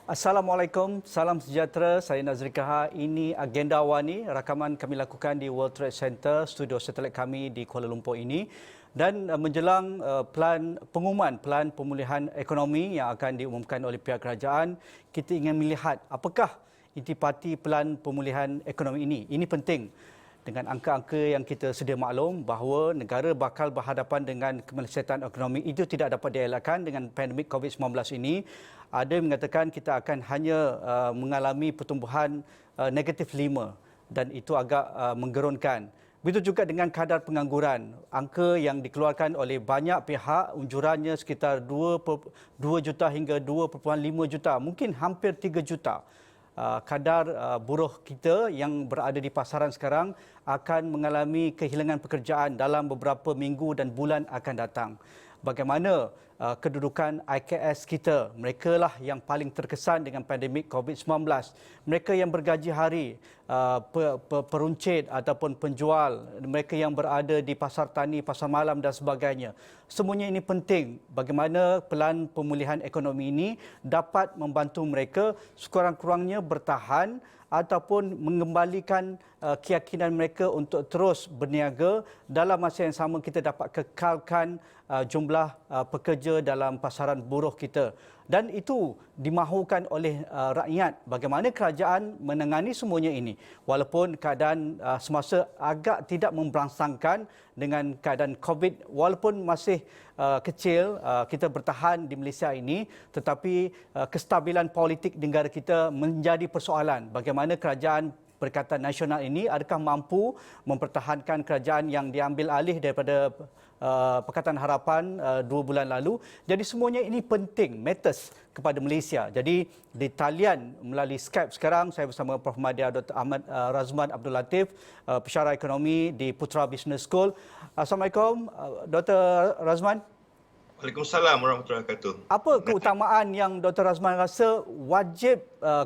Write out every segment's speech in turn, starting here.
Assalamualaikum, salam sejahtera. Saya Nazri Kahar. Ini Agenda Awani, rakaman kami lakukan di World Trade Center, studio satelit kami di Kuala Lumpur ini. Dan menjelang pengumuman pelan pemulihan ekonomi yang akan diumumkan oleh pihak kerajaan, kita ingin melihat apakah intipati pelan pemulihan ekonomi ini. Ini penting. Dengan angka-angka yang kita sedia maklum bahawa negara bakal berhadapan dengan kemelesetan ekonomi itu tidak dapat dielakkan dengan pandemik COVID-19 ini. Ada yang mengatakan kita akan hanya mengalami pertumbuhan negatif 5 dan itu agak menggerunkan. Begitu juga dengan kadar pengangguran. Angka yang dikeluarkan oleh banyak pihak unjurannya sekitar 2 juta hingga 2.5 juta, mungkin hampir 3 juta. Kadar buruh kita yang berada di pasaran sekarang akan mengalami kehilangan pekerjaan dalam beberapa minggu dan bulan akan datang. Bagaimana kedudukan IKS kita? Mereka lah yang paling terkesan dengan pandemik COVID-19. Mereka yang bergaji hari, peruncit ataupun penjual, mereka yang berada di pasar tani, pasar malam dan sebagainya. Semuanya ini penting bagaimana pelan pemulihan ekonomi ini dapat membantu mereka sekurang-kurangnya bertahan ataupun mengembalikan keyakinan mereka untuk terus berniaga. Dalam masa yang sama kita dapat kekalkan jumlah pekerja dalam pasaran buruh kita. Dan itu dimahukan oleh rakyat. Bagaimana kerajaan menangani semuanya ini. Walaupun keadaan semasa agak tidak memberangsangkan dengan keadaan COVID, walaupun masih kecil, kita bertahan di Malaysia ini, tetapi kestabilan politik negara kita menjadi persoalan. Bagaimana kerajaan Perikatan Nasional ini adakah mampu mempertahankan kerajaan yang diambil alih daripada Pakatan Harapan 2 bulan lalu. Jadi semuanya ini penting, matters kepada Malaysia. Jadi di talian melalui Skype sekarang saya bersama Prof. Madya Dr. Ahmad Razman Abdul Latif, pensyarah ekonomi di Putra Business School. Assalamualaikum Dr. Razman. Waalaikumsalam warahmatullahi wabarakatuh. Apa keutamaan yang Dr. Razman rasa wajib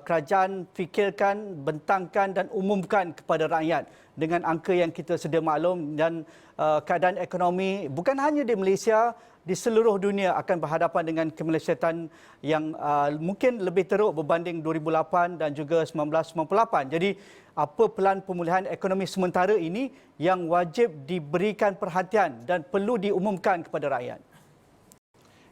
kerajaan fikirkan, bentangkan dan umumkan kepada rakyat dengan angka yang kita sedia maklum dan keadaan ekonomi bukan hanya di Malaysia, di seluruh dunia akan berhadapan dengan kemelesetan yang mungkin lebih teruk berbanding 2008 dan juga 1998. Jadi apa pelan pemulihan ekonomi sementara ini yang wajib diberikan perhatian dan perlu diumumkan kepada rakyat?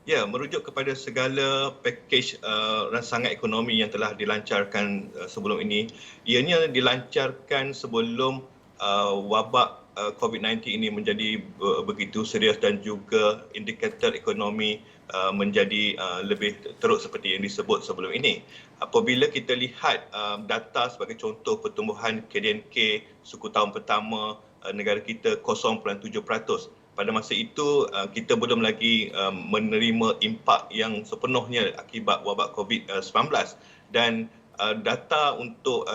Ya, merujuk kepada segala pakej rancangan ekonomi yang telah dilancarkan sebelum ini, ianya dilancarkan sebelum wabak COVID-19 ini menjadi begitu serius dan juga indikator ekonomi menjadi lebih teruk seperti yang disebut sebelum ini. Apabila kita lihat data sebagai contoh pertumbuhan KDNK suku tahun pertama negara kita 0.7%. Pada masa itu, kita belum lagi menerima impak yang sepenuhnya akibat wabak COVID-19 dan data untuk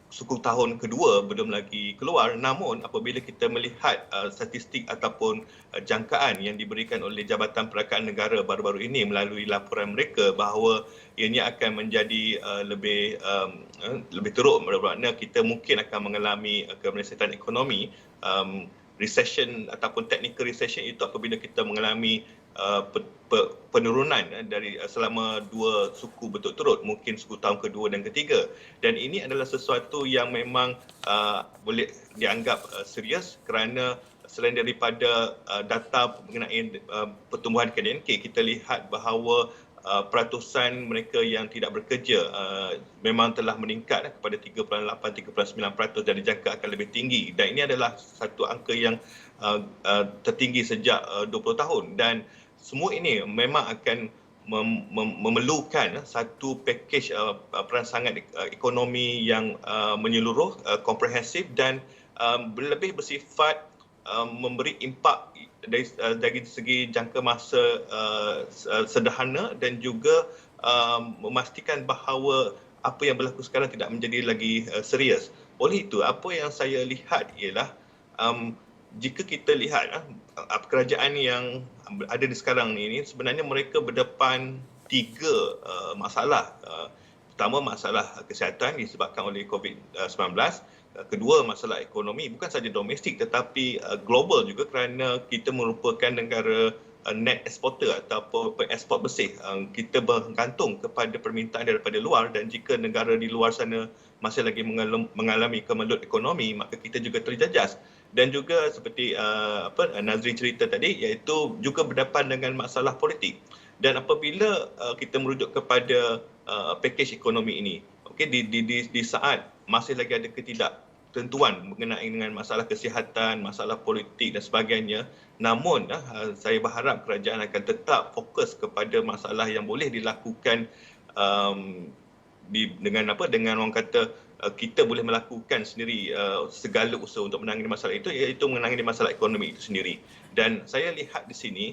suku tahun kedua belum lagi keluar. Namun apabila kita melihat statistik ataupun jangkaan yang diberikan oleh Jabatan Perakaan Negara baru-baru ini melalui laporan mereka bahawa ianya akan menjadi lebih teruk, bermakna kita mungkin akan mengalami kemelesetan ekonomi. Recession ataupun technical recession itu apabila kita mengalami penurunan dari selama 2 suku berturut-turut, mungkin suku tahun kedua dan ketiga. Dan ini adalah sesuatu yang memang boleh dianggap serius kerana selain daripada data mengenai pertumbuhan KDNK, kita lihat bahawa peratusan mereka yang tidak bekerja memang telah meningkat kepada 3.8-3.9% dan dijangka akan lebih tinggi, dan ini adalah satu angka yang tertinggi sejak 20 tahun, dan semua ini memang akan memerlukan satu pakej perancangan ekonomi yang menyeluruh, komprehensif dan lebih bersifat memberi impak dari segi jangka masa sederhana dan juga memastikan bahawa apa yang berlaku sekarang tidak menjadi lagi serius. Oleh itu, apa yang saya lihat ialah jika kita lihat kerajaan yang ada di sekarang ini, sebenarnya mereka berdepan 3 masalah. Pertama, masalah kesihatan disebabkan oleh COVID-19. Kedua, masalah ekonomi bukan sahaja domestik tetapi global juga kerana kita merupakan negara net exporter ataupun pengekspor bersih. Kita bergantung kepada permintaan daripada luar, dan jika negara di luar sana masih lagi mengalami kemelut ekonomi, maka kita juga terjejas. Dan juga seperti Nazri cerita tadi, iaitu juga berdepan dengan masalah politik. Dan apabila kita merujuk kepada pakej ekonomi ini, di saat masih lagi ada ketidaktentuan mengenai dengan masalah kesihatan, masalah politik dan sebagainya, namun saya berharap kerajaan akan tetap fokus kepada masalah yang boleh dilakukan dengan orang kata kita boleh melakukan sendiri segala usaha untuk menangani masalah itu, iaitu menangani masalah ekonomi itu sendiri. Dan saya lihat di sini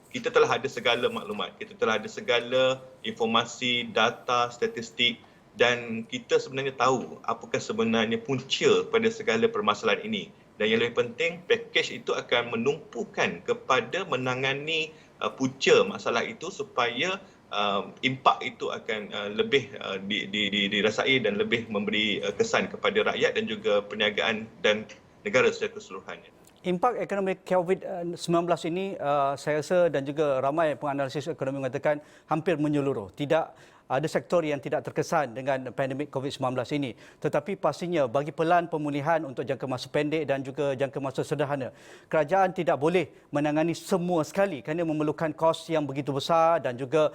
kita telah ada segala maklumat, kita telah ada segala informasi, data, statistik, dan kita sebenarnya tahu apakah sebenarnya punca pada segala permasalahan ini. Dan yang lebih penting, pakej itu akan menumpukan kepada menangani punca masalah itu supaya impak itu akan lebih dirasai dan lebih memberi kesan kepada rakyat dan juga perniagaan dan negara secara keseluruhannya. Impak ekonomi COVID-19 ini saya rasa dan juga ramai penganalisis ekonomi mengatakan hampir menyeluruh. Tidak ada sektor yang tidak terkesan dengan pandemik COVID-19 ini. Tetapi pastinya bagi pelan pemulihan untuk jangka masa pendek dan juga jangka masa sederhana, kerajaan tidak boleh menangani semua sekali kerana memerlukan kos yang begitu besar dan juga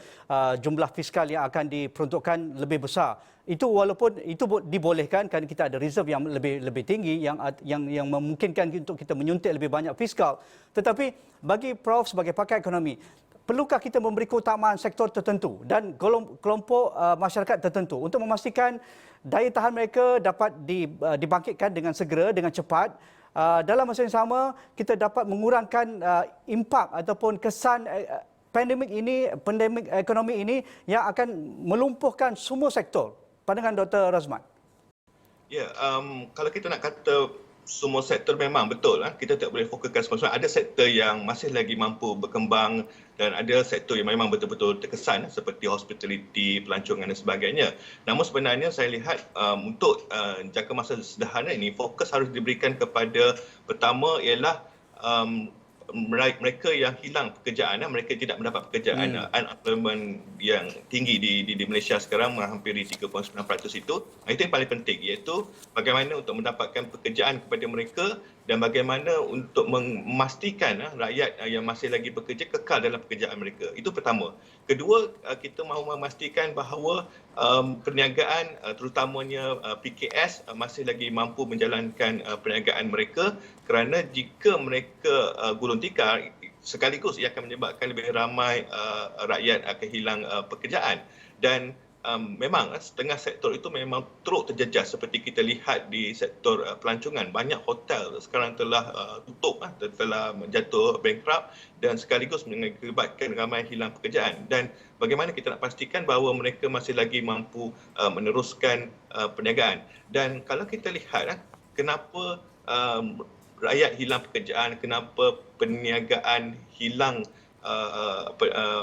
jumlah fiskal yang akan diperuntukkan lebih besar. Itu walaupun itu dibolehkan kerana kita ada reserve yang lebih tinggi yang memungkinkan untuk kita menyuntik lebih banyak fiskal. Tetapi bagi Prof sebagai pakar ekonomi, perlukah kita memberi keutamaan sektor tertentu dan kelompok masyarakat tertentu untuk memastikan daya tahan mereka dapat dibangkitkan dengan segera, dengan cepat. Dalam masa yang sama, kita dapat mengurangkan impak ataupun kesan pandemik ekonomi ini yang akan melumpuhkan semua sektor. Pandangan Dr. Razman. Ya, kalau kita nak kata semua sektor memang betul, kita tak boleh fokuskan semua. Ada sektor yang masih lagi mampu berkembang dan ada sektor yang memang betul-betul terkesan seperti hospitality, pelancongan dan sebagainya. Namun sebenarnya saya lihat untuk jangka masa sederhana ini, fokus harus diberikan kepada pertama ialah mereka yang hilang pekerjaan, mereka tidak mendapat pekerjaan. Unemployment yang tinggi di Malaysia sekarang menghampiri 3.9% itu. Itu yang paling penting, iaitu bagaimana untuk mendapatkan pekerjaan kepada mereka dan bagaimana untuk memastikan rakyat yang masih lagi bekerja kekal dalam pekerjaan mereka. Itu pertama. Kedua, kita mahu memastikan bahawa perniagaan terutamanya PKS masih lagi mampu menjalankan perniagaan mereka, kerana jika mereka gulung tikar, sekaligus ia akan menyebabkan lebih ramai rakyat akan hilang pekerjaan. Dan memang setengah sektor itu memang teruk terjejas, seperti kita lihat di sektor pelancongan. Banyak hotel sekarang telah tutup, telah jatuh bankrupt dan sekaligus mengakibatkan ramai hilang pekerjaan. Dan bagaimana kita nak pastikan bahawa mereka masih lagi mampu meneruskan perniagaan. Dan kalau kita lihat kenapa rakyat hilang pekerjaan, kenapa perniagaan hilang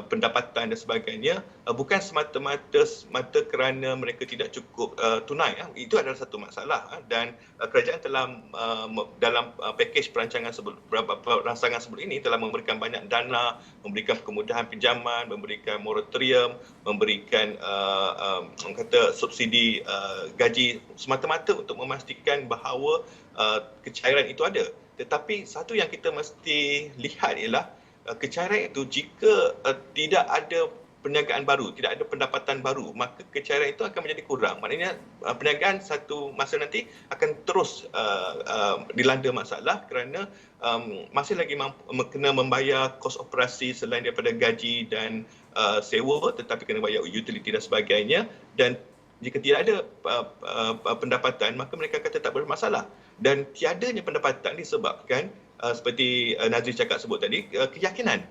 pendapatan dan sebagainya, bukan semata-mata kerana mereka tidak cukup tunai. Itu adalah satu masalah, dan kerajaan telah dalam pakej rancangan sebelum ini telah memberikan banyak dana, memberikan kemudahan pinjaman, memberikan moratorium, memberikan subsidi gaji, semata-mata untuk memastikan bahawa kecairan itu ada. Tetapi satu yang kita mesti lihat ialah kecairan itu jika tidak ada perniagaan baru, tidak ada pendapatan baru, maka kecairan itu akan menjadi kurang. Maknanya perniagaan satu masa nanti akan terus dilanda masalah kerana masih lagi kena membayar kos operasi selain daripada gaji dan sewa, tetapi kena bayar utility dan sebagainya. Dan jika tidak ada pendapatan, maka mereka akan tetap bermasalah. Dan tiadanya pendapatan disebabkan seperti Nazri cakap sebut tadi, keyakinan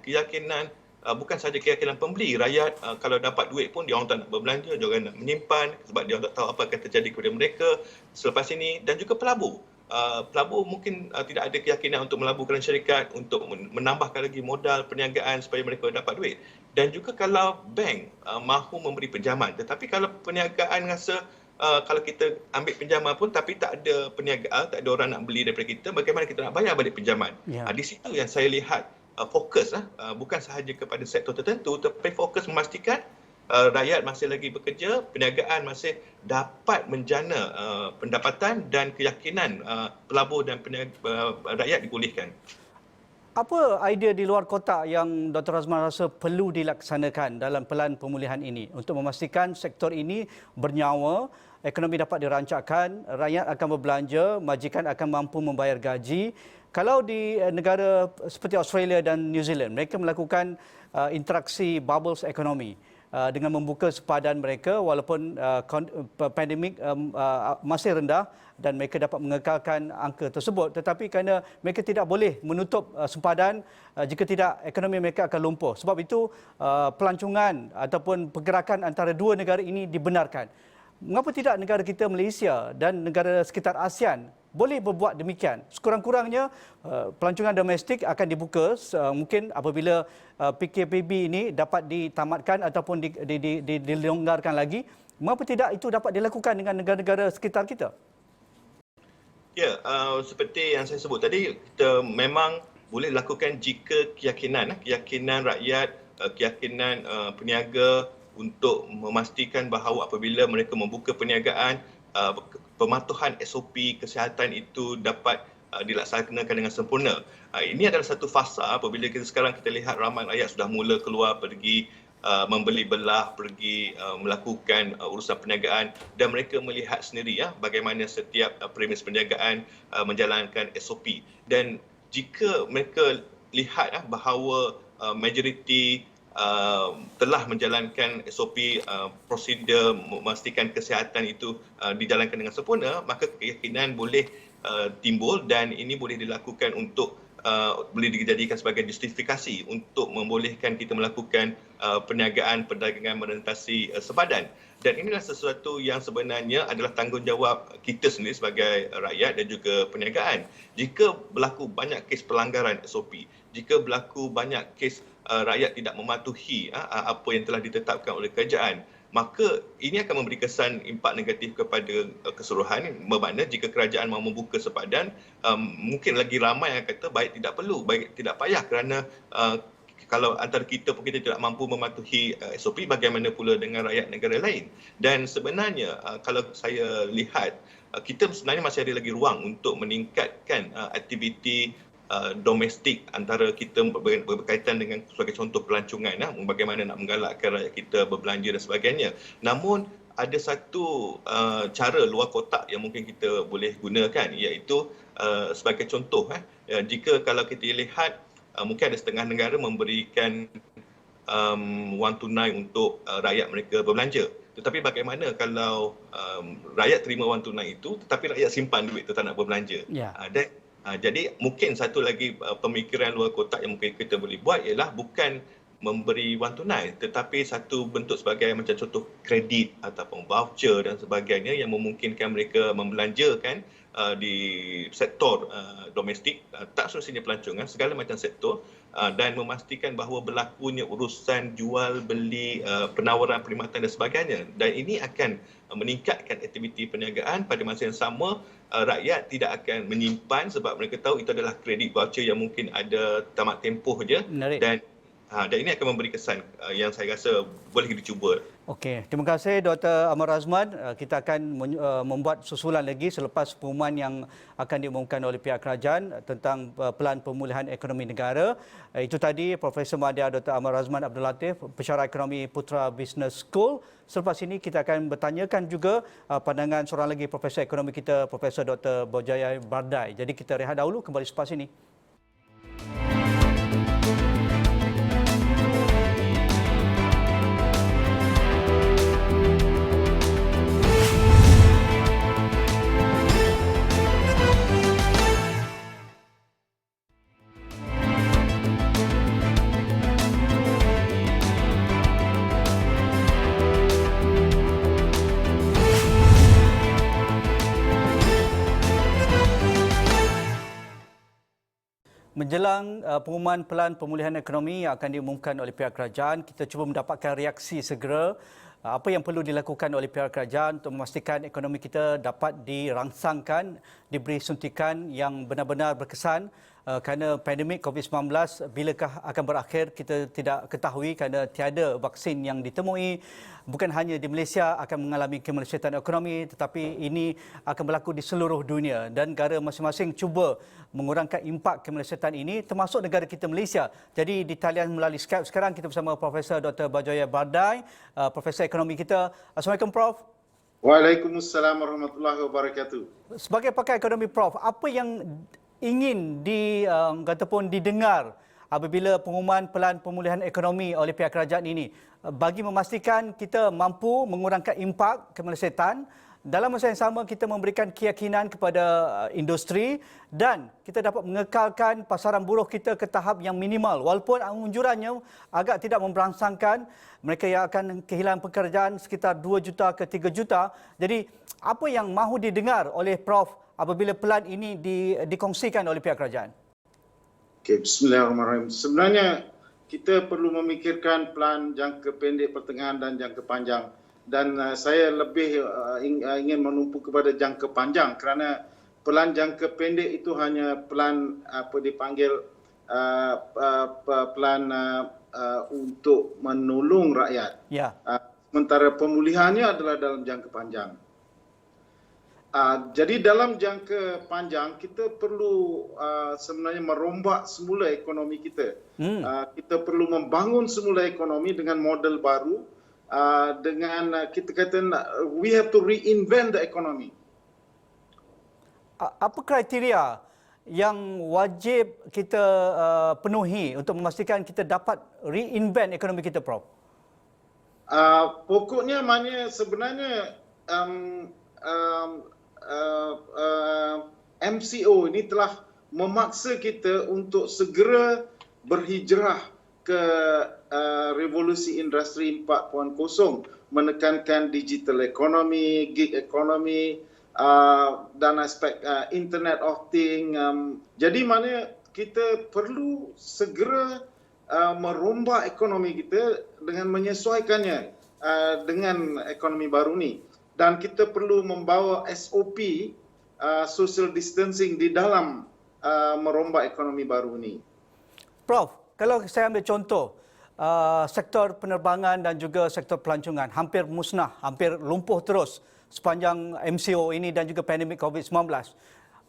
bukan sahaja keyakinan pembeli. Rakyat kalau dapat duit pun dia orang tak nak berbelanja, dia orang nak menyimpan sebab dia orang tak tahu apa akan terjadi kepada mereka selepas ini. Dan juga pelabur mungkin tidak ada keyakinan untuk melaburkan syarikat, untuk menambahkan lagi modal perniagaan supaya mereka dapat duit. Dan juga kalau bank mahu memberi pinjaman, tetapi kalau perniagaan rasa kalau kita ambil pinjaman pun tapi tak ada perniagaan, tak ada orang nak beli daripada kita, bagaimana kita nak bayar balik pinjaman? Di situ yang saya lihat fokus bukan sahaja kepada sektor tertentu, tapi fokus memastikan rakyat masih lagi bekerja, perniagaan masih dapat menjana pendapatan dan keyakinan pelabur dan rakyat dipulihkan. Apa idea di luar kotak yang Dr. Razman rasa perlu dilaksanakan dalam pelan pemulihan ini untuk memastikan sektor ini bernyawa, ekonomi dapat dirancangkan, rakyat akan berbelanja, majikan akan mampu membayar gaji? Kalau di negara seperti Australia dan New Zealand, mereka melakukan interaksi bubbles ekonomi dengan membuka sepadan mereka walaupun pandemik masih rendah dan mereka dapat mengekalkan angka tersebut, tetapi kerana mereka tidak boleh menutup sempadan, jika tidak ekonomi mereka akan lumpuh. Sebab itu pelancongan ataupun pergerakan antara dua negara ini dibenarkan. Mengapa tidak negara kita Malaysia dan negara sekitar ASEAN boleh berbuat demikian? Sekurang-kurangnya pelancongan domestik akan dibuka mungkin apabila PKPB ini dapat ditamatkan ataupun dilonggarkan lagi. Mengapa tidak itu dapat dilakukan dengan negara-negara sekitar kita? Ya, seperti yang saya sebut tadi, kita memang boleh lakukan jika keyakinan rakyat, keyakinan peniaga untuk memastikan bahawa apabila mereka membuka perniagaan, pematuhan SOP kesihatan itu dapat dilaksanakan dengan sempurna. Ini adalah satu fasa apabila sekarang kita lihat ramai rakyat sudah mula keluar pergi membeli belah, pergi melakukan urusan perniagaan dan mereka melihat sendiri bagaimana setiap premis perniagaan menjalankan SOP. Dan jika mereka lihat bahawa majoriti telah menjalankan SOP, prosedur memastikan kesihatan itu dijalankan dengan sempurna, maka keyakinan boleh timbul dan ini boleh dilakukan untuk boleh dijadikan sebagai justifikasi untuk membolehkan kita melakukan perniagaan, perdagangan merentasi sepadan. Dan inilah sesuatu yang sebenarnya adalah tanggungjawab kita sendiri sebagai rakyat dan juga perniagaan. Jika berlaku banyak kes pelanggaran SOP, jika berlaku banyak kes rakyat tidak mematuhi apa yang telah ditetapkan oleh kerajaan, maka ini akan memberi kesan impak negatif kepada keseluruhan. Bermakna jika kerajaan mahu membuka sepadan, mungkin lagi ramai yang kata baik tidak perlu, baik tidak payah kerana kalau antara kita pun kita tidak mampu mematuhi SOP, bagaimana pula dengan rakyat negara lain. Dan sebenarnya kalau saya lihat, kita sebenarnya masih ada lagi ruang untuk meningkatkan aktiviti domestik antara kita berkaitan dengan sebagai contoh pelancongan, bagaimana nak menggalakkan rakyat kita berbelanja dan sebagainya. Namun ada satu cara luar kotak yang mungkin kita boleh gunakan, iaitu sebagai contoh, jika kalau kita lihat mungkin ada setengah negara memberikan wang tunai untuk rakyat mereka berbelanja. Tetapi bagaimana kalau rakyat terima wang tunai itu tetapi rakyat simpan duit tu tak nak berbelanja? Dan jadi mungkin satu lagi pemikiran luar kotak yang mungkin kita boleh buat ialah bukan memberi wang tunai tetapi satu bentuk sebagai macam contoh kredit ataupun voucher dan sebagainya yang memungkinkan mereka membelanjakan di sektor domestik, tak semestinya pelancongan, segala macam sektor, dan memastikan bahawa berlakunya urusan jual beli, penawaran perkhidmatan dan sebagainya. Dan ini akan meningkatkan aktiviti perniagaan. Pada masa yang sama, rakyat tidak akan menyimpan sebab mereka tahu itu adalah kredit voucher yang mungkin ada tamat tempoh je. Dan ini akan memberi kesan yang saya rasa boleh dicuba. Okey, terima kasih Dr. Amar Razman. Kita akan membuat susulan lagi selepas pengumuman yang akan diumumkan oleh pihak kerajaan tentang pelan pemulihan ekonomi negara. Itu tadi Profesor Madya Dr. Amar Razman Abdul Latif, Pensyarah Ekonomi Putra Business School. Selepas ini kita akan bertanyakan juga pandangan seorang lagi Profesor Ekonomi kita, Profesor Dr. Bojaya Bardai. Jadi kita rehat dahulu, kembali selepas ini. Menjelang pengumuman pelan pemulihan ekonomi yang akan diumumkan oleh pihak kerajaan, kita cuba mendapatkan reaksi segera apa yang perlu dilakukan oleh pihak kerajaan untuk memastikan ekonomi kita dapat dirangsangkan, diberi suntikan yang benar-benar berkesan kerana pandemik COVID-19 bilakah akan berakhir kita tidak ketahui kerana tiada vaksin yang ditemui. Bukan hanya di Malaysia akan mengalami kemelesatan ekonomi, tetapi ini akan berlaku di seluruh dunia dan negara masing-masing cuba mengurangkan impak kemelesatan ini termasuk negara kita Malaysia. Jadi di talian melalui Skype sekarang kita bersama Profesor Dr. Bajoya Bardai, Profesor Ekonomi kita. Assalamualaikum Prof. Waalaikumsalam warahmatullahi wabarakatuh. Sebagai pakar ekonomi Prof, apa yang ingin ataupun didengar apabila pengumuman pelan pemulihan ekonomi oleh pihak kerajaan ini bagi memastikan kita mampu mengurangkan impak kemelesatan, dalam masa yang sama kita memberikan keyakinan kepada industri dan kita dapat mengekalkan pasaran buruh kita ke tahap yang minimal walaupun anjurannya agak tidak memberangsangkan mereka yang akan kehilangan pekerjaan sekitar 2 juta ke 3 juta. Jadi apa yang mahu didengar oleh Prof apabila pelan ini dikongsikan oleh pihak kerajaan? Okay, bismillahirrahmanirrahim. Sebenarnya kita perlu memikirkan pelan jangka pendek, pertengahan dan jangka panjang. Dan saya lebih ingin menumpu kepada jangka panjang kerana pelan jangka pendek itu hanya pelan dipanggil pelan untuk menolong rakyat. Ya. Sementara pemulihannya adalah dalam jangka panjang. Jadi dalam jangka panjang kita perlu sebenarnya merombak semula ekonomi kita. Kita perlu membangun semula ekonomi dengan model baru. Dengan kita kata we have to reinvent the economy. Apa kriteria yang wajib kita penuhi untuk memastikan kita dapat reinvent ekonomi kita, Prof? Pokoknya maknanya sebenarnya MCO ini telah memaksa kita untuk segera berhijrah ke revolusi industri 4.0, menekankan digital economy, gig economy dan aspek internet of things. Jadi mana kita perlu segera merombak ekonomi kita dengan menyesuaikannya dengan ekonomi baru ni. Dan kita perlu membawa SOP social distancing di dalam merombak ekonomi baru ni. Prof, kalau saya ambil contoh, sektor penerbangan dan juga sektor pelancongan hampir musnah, hampir lumpuh terus sepanjang MCO ini dan juga pandemik COVID-19.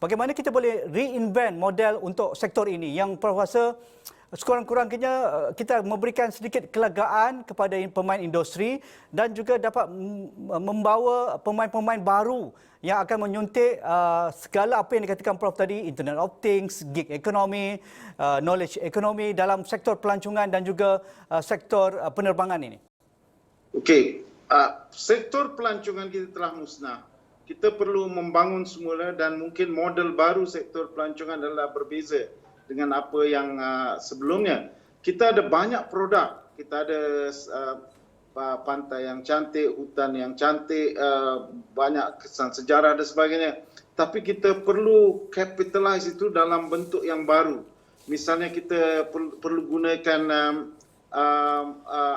Bagaimana kita boleh reinvent model untuk sektor ini yang Prof rasa sekurang-kurangnya kita memberikan sedikit kelegaan kepada pemain industri dan juga dapat membawa pemain-pemain baru yang akan menyuntik segala apa yang dikatakan Prof tadi, Internet of Things, gig economy, knowledge economy dalam sektor pelancongan dan juga sektor penerbangan ini. Okey, sektor pelancongan kita telah musnah. Kita perlu membangun semula dan mungkin model baru sektor pelancongan adalah berbeza dengan apa yang sebelumnya. Kita ada banyak produk. Kita ada pantai yang cantik, hutan yang cantik, banyak kesan sejarah dan sebagainya. Tapi kita perlu capitalize itu dalam bentuk yang baru. Misalnya kita perlu gunakan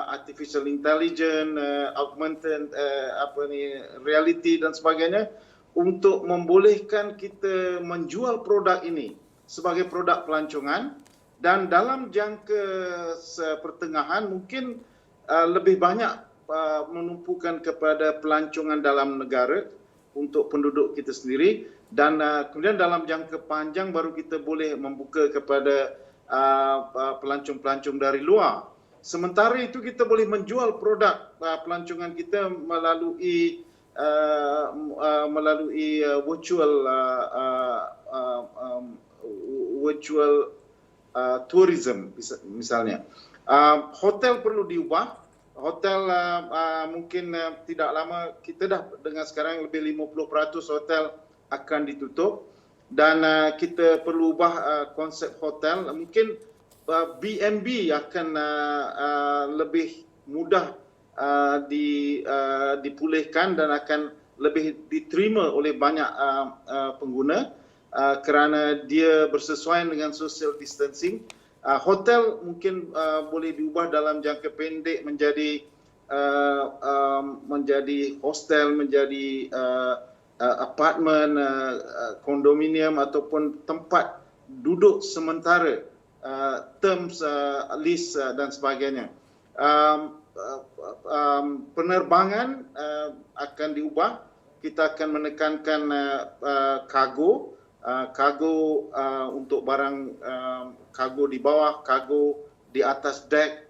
artificial intelligence, augmented reality dan sebagainya untuk membolehkan kita menjual produk ini sebagai produk pelancongan dan dalam jangka pertengahan mungkin lebih banyak menumpukan kepada pelancongan dalam negara untuk penduduk kita sendiri dan kemudian dalam jangka panjang baru kita boleh membuka kepada pelancong-pelancong dari luar. Sementara itu kita boleh menjual produk pelancongan kita melalui virtual tourism misalnya. Hotel perlu diubah. Hotel mungkin tidak lama, kita dah dengar sekarang lebih 50% hotel akan ditutup dan kita perlu ubah konsep hotel. Mungkin B&B akan lebih mudah dipulihkan dan akan lebih diterima oleh banyak pengguna kerana dia bersesuaian dengan social distancing. Hotel mungkin boleh diubah dalam jangka pendek menjadi hostel, menjadi apartmen, kondominium ataupun tempat duduk sementara, terms list dan sebagainya. Penerbangan akan diubah. Kita akan menekankan kargo untuk barang kargo di bawah, kargo di atas dek,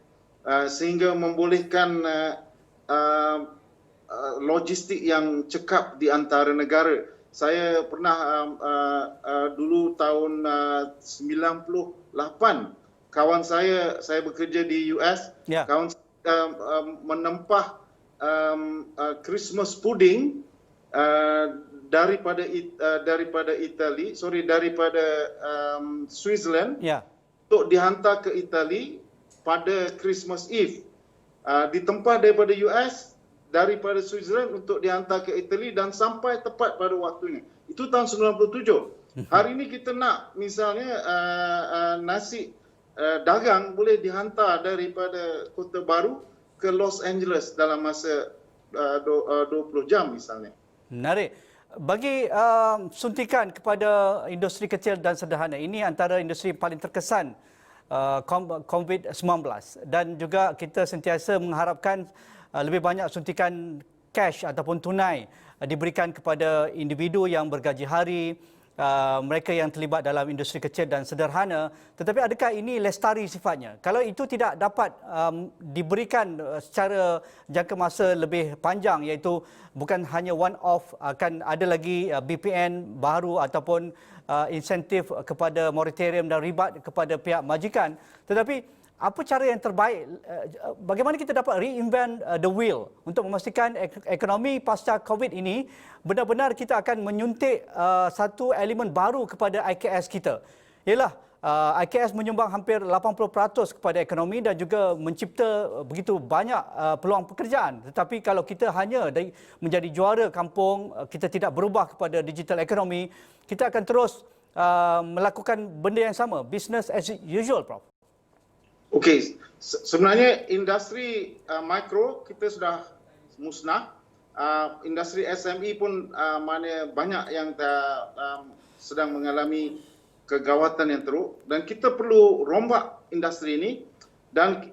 sehingga membolehkan logistik yang cekap di antara negara. Saya pernah dulu tahun 98, kawan saya bekerja di US, kawan menempah Christmas pudding daripada Switzerland untuk dihantar ke Itali pada Christmas Eve. Ditempah daripada US, daripada Switzerland untuk dihantar ke Itali dan sampai tepat pada waktunya. Itu tahun 97. Hari ini kita nak misalnya nasi dagang boleh dihantar daripada Kota Baru ke Los Angeles dalam masa 20 jam misalnya. Menarik. Bagi suntikan kepada industri kecil dan sederhana, ini antara industri paling terkesan COVID-19 dan juga kita sentiasa mengharapkan lebih banyak suntikan cash ataupun tunai diberikan kepada individu yang bergaji hari, mereka yang terlibat dalam industri kecil dan sederhana. Tetapi adakah ini lestari sifatnya? Kalau itu tidak dapat diberikan secara jangka masa lebih panjang, iaitu bukan hanya one off, akan ada lagi BPN baru ataupun insentif kepada moratorium dan ribat kepada pihak majikan. Tetapi apa cara yang terbaik, bagaimana kita dapat reinvent the wheel untuk memastikan ekonomi pasca COVID ini benar-benar kita akan menyuntik satu elemen baru kepada IKS kita. Ialah IKS menyumbang hampir 80% kepada ekonomi dan juga mencipta begitu banyak peluang pekerjaan. Tetapi kalau kita hanya menjadi juara kampung, kita tidak berubah kepada digital ekonomi, kita akan terus melakukan benda yang sama, business as usual, Prof. Okey, sebenarnya industri mikro kita sudah musnah. Industri SME pun mana banyak yang sedang mengalami kegawatan yang teruk dan kita perlu rombak industri ini dan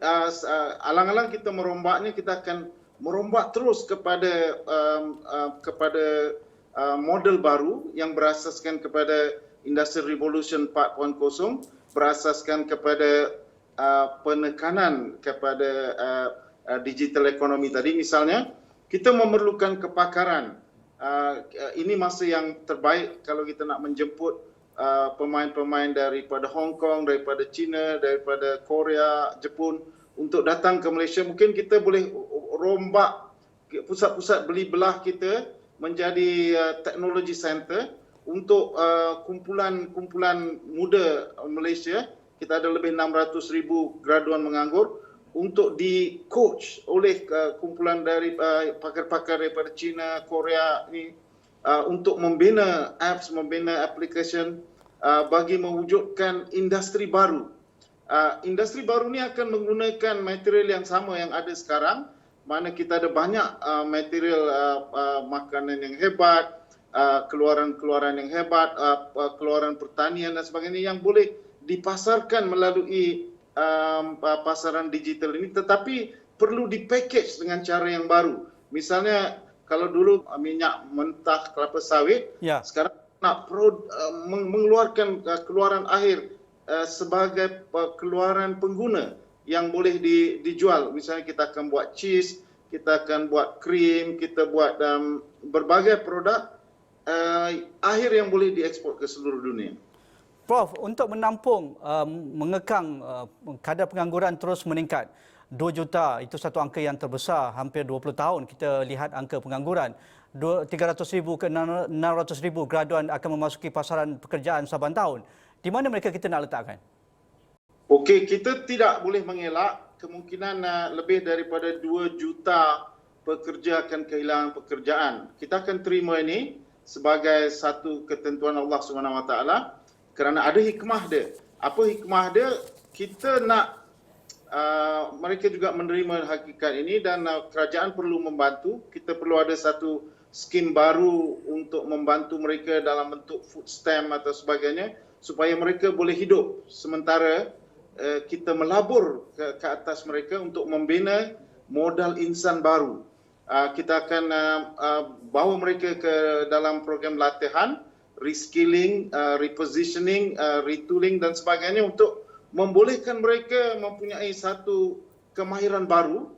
alang-alang kita merombaknya, kita akan merombak terus kepada model baru yang berasaskan kepada Industri Revolution 4.0, berasaskan kepada penekanan kepada digital ekonomi tadi. Misalnya, kita memerlukan kepakaran. Ini masa yang terbaik kalau kita nak menjemput pemain-pemain daripada Hong Kong, daripada China, daripada Korea, Jepun untuk datang ke Malaysia. Mungkin kita boleh rombak pusat-pusat beli belah kita menjadi technology center untuk kumpulan muda Malaysia. Kita ada lebih 600,000 graduan menganggur untuk di-coach oleh kumpulan dari pakar-pakar daripada China, Korea ni untuk membina apps, membina application bagi mewujudkan industri baru. Industri baru ni akan menggunakan material yang sama yang ada sekarang, mana kita ada banyak material makanan yang hebat, keluaran-keluaran yang hebat, keluaran pertanian dan sebagainya yang boleh dipasarkan melalui pasaran digital ini, tetapi perlu dipackage dengan cara yang baru. Misalnya kalau dulu minyak mentah kelapa sawit, sekarang nak mengeluarkan keluaran akhir sebagai keluaran pengguna yang boleh dijual. Misalnya kita akan buat cheese, kita akan buat krim, kita buat berbagai produk akhir yang boleh diekspor ke seluruh dunia. Prof, untuk menampung, mengekang kadar pengangguran terus meningkat, 2 juta itu satu angka yang terbesar, hampir 20 tahun kita lihat angka pengangguran. 300,000 ke 600,000 graduan akan memasuki pasaran pekerjaan saban tahun. Di mana mereka kita nak letakkan? Okey, kita tidak boleh mengelak kemungkinan lebih daripada 2 juta pekerja akan kehilangan pekerjaan. Kita akan terima ini sebagai satu ketentuan Allah SWT. Kerana ada hikmah dia. Apa hikmah dia? Kita nak mereka juga menerima hakikat ini dan kerajaan perlu membantu. Kita perlu ada satu skim baru untuk membantu mereka dalam bentuk food stamp atau sebagainya supaya mereka boleh hidup sementara kita melabur ke atas mereka untuk membina modal insan baru. Kita akan bawa mereka ke dalam program latihan, reskilling, repositioning, retooling dan sebagainya untuk membolehkan mereka mempunyai satu kemahiran baru.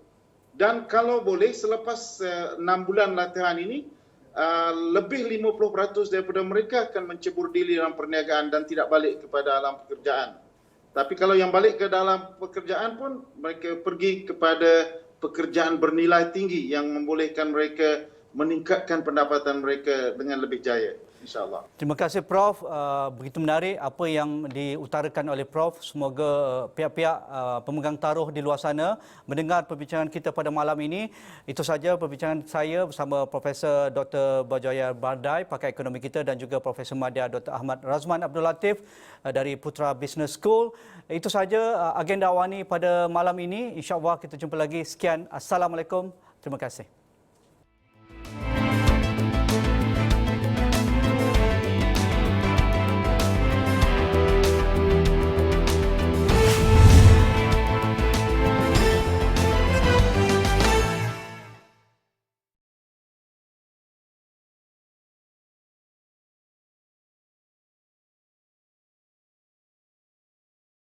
Dan kalau boleh selepas 6 bulan latihan ini, lebih 50% daripada mereka akan mencebur diri dalam perniagaan dan tidak balik kepada alam pekerjaan. Tapi kalau yang balik ke dalam pekerjaan pun, mereka pergi kepada pekerjaan bernilai tinggi yang membolehkan mereka meningkatkan pendapatan mereka dengan lebih jaya, insya-Allah. Terima kasih Prof. Begitu menarik apa yang diutarakan oleh Prof. Semoga pihak-pihak pemegang taruh di luar sana mendengar perbincangan kita pada malam ini. Itu saja perbincangan saya bersama Profesor Dr. Bajaya Bardai, pakar ekonomi kita, dan juga Profesor Madya Dr. Ahmad Razman Abdul Latif dari Putra Business School. Itu saja agenda awani pada malam ini. InsyaAllah kita jumpa lagi. Sekian. Assalamualaikum. Terima kasih.